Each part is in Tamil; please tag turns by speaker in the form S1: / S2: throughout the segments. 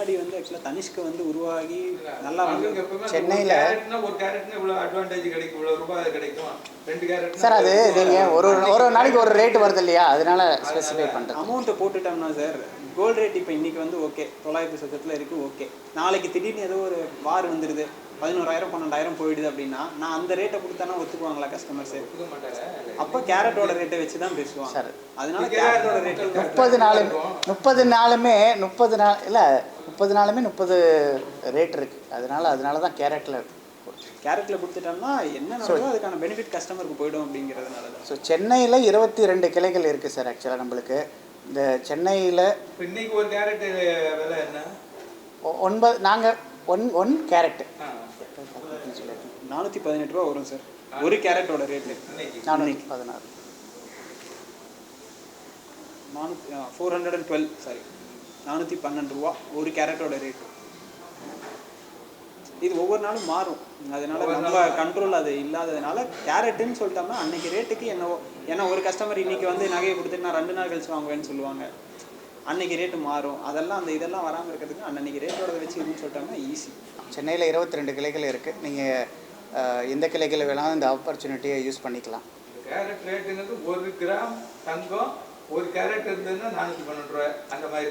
S1: முன்னாடி வந்து ஆக்சுவலாக தனிஷ்க்கு வந்து உருவாகி நல்லா வந்து
S2: சென்னையில்
S3: ஒரு கேரட்னா இவ்வளோ அட்வான்டேஜ் கிடைக்கும், இவ்வளோ ரூபாய் கிடைக்கும். 2 கேரட்
S2: சார் அது நீங்கள் ஒரு நாளைக்கு ஒரு ரேட் வருது இல்லையா, அதனால ஸ்பெசிஃபை பண்ணுறது.
S1: அமௌண்ட்டை போட்டுட்டோம்னா சார் கோல்டு ரேட் இப்போ இன்றைக்கி வந்து ஓகே 900 சொச்சத்தில் இருக்குது ஓகே. நாளைக்கு திடீர்னு ஏதோ ஒரு வார் வந்துடுது 11,000 12,000 போயிடுது அப்படின்னா நான் அந்த ரேட்டை கொடுத்தானா ஒத்துக்குவாங்களா கஸ்டமர்ஸு? அப்போ கேரட்டோட ரேட்டை வச்சு தான் பேசுவாங்க சார். அதனால கேரட்டோட ரேட்டு
S2: 30 நாளுமே 30 நாளுமே 30 ரேட் இருக்குது. அதனால தான் கேரட்டில்
S1: கொடுத்துட்டோம்னா என்ன நடக்குதோ அதுக்கான பெனிஃபிட் கஸ்டமருக்கு போய்டும் அப்படிங்கிறதுனால தான்.
S2: ஸோ சென்னையில் 22 கிளைகள் இருக்குது சார். ஆக்சுவலாக நம்மளுக்கு இந்த சென்னையில்
S3: இன்னைக்கு ஒரு கேரட் விலை என்ன?
S2: 9 நாங்கள் ஒன் கேரட்டு
S1: 418 ரூபா வரும் சார். ஒரு கேரட்டோட ரேட்டு
S2: 416
S1: 412 சாரி 412 ரூபா ஒரு கேரட்டோட ரேட்டு. இது ஒவ்வொரு நாளும் மாறும். அதனால நம்ம கண்ட்ரோல் அது இல்லாததுனால கேரட்டுன்னு சொல்லிட்டோம்னா அன்னைக்கு ரேட்டுக்கு என்னவோ. ஏன்னா ஒரு கஸ்டமர் இன்னைக்கு வந்து நகையை கொடுத்துட்டு நான் 2 நாள் கழிச்சு வாங்குவேன்னு சொல்லுவாங்க. அன்னைக்கு ரேட்டு மாறும். இதெல்லாம் வராமல் இருக்கிறதுக்கு அன்னைக்கு ரேட்டோட வச்சு இதுன்னு சொல்லிட்டோம்னா ஈஸி.
S2: சென்னையில் 22 கிளைகள் இருக்குது. நீங்கள் எந்த கிளைகளை வேணாலும் இந்த ஆப்பர்ச்சுனிட்டியை யூஸ் பண்ணிக்கலாம்.
S3: கேரட் ரேட்டுங்கிறது 1 கிராம் தங்கம் 1 கேரட் இருந்ததுன்னா 412 ரூபாய் அந்த மாதிரி.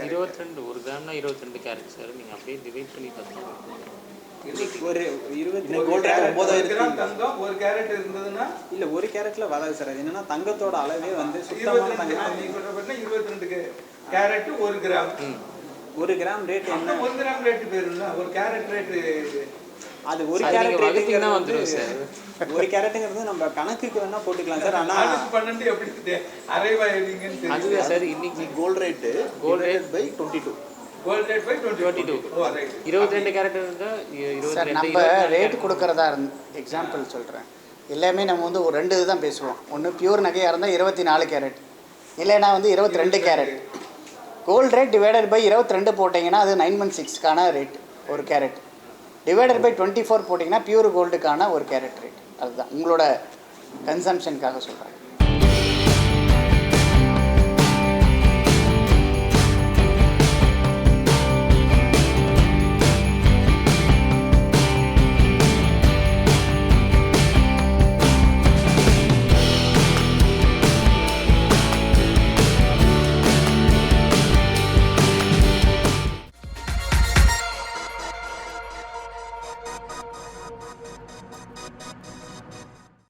S4: 22 1 கிராம்னா 22 கேரட் சார். நீங்கள் அப்படியே டிவைட் பண்ணி பார்த்தீங்கன்னா
S1: ஒரு 22
S3: கிராம் தங்கம் 1 கேரட் இருந்ததுன்னா
S1: இல்லை 1 கேரட்டில் வராது சார். அது என்னன்னா தங்கத்தோட அளவே வந்து சுத்தமான தங்கம்.
S3: நீங்கள் சொல்கிறப்ப 22 கேரட் 1 கிராம்.
S1: 1 கிராம் ரேட் என்ன?
S3: 1 கிராம் ரேட்டு போயிருந்தா 1 கேரட் ரேட்டு
S1: அது 1 கேரட் ரேட்டுங்கிறது வந்து 1 கேரட்டுங்கிறது நம்ம கணக்குக்கு வேணா போட்டுக்கலாம் சார். ஆனால்
S3: 12 எப்படி அரைவாயிங்கன்னு
S4: அதுவே சார். இன்னைக்கு
S5: gold rate by 22.
S3: Gold rate by 22.
S4: 22 carat இருந்தால்
S2: சார்
S4: 22.
S2: நம்ம ரேட்டு கொடுக்குறதா எக்ஸாம்பிள் சொல்கிறேன். எல்லாமே நம்ம வந்து ஒரு 2 தான் பேசுவோம். ஒன்று பியூர் நகையாக இருந்தால் 24 கேரட், இல்லைன்னா வந்து 22 carat. Gold rate divided by 22 போட்டிங்கன்னா அது 916க்கான ரேட் ஒரு கேரட். டிவைடட் பை 24 போட்டிங்கன்னா பியூர் கோல்டுக்கான ஒரு கேரட் ரேட். அதுதான் உங்களோட கன்சம்ஷனுக்காக சொல்கிறேன்.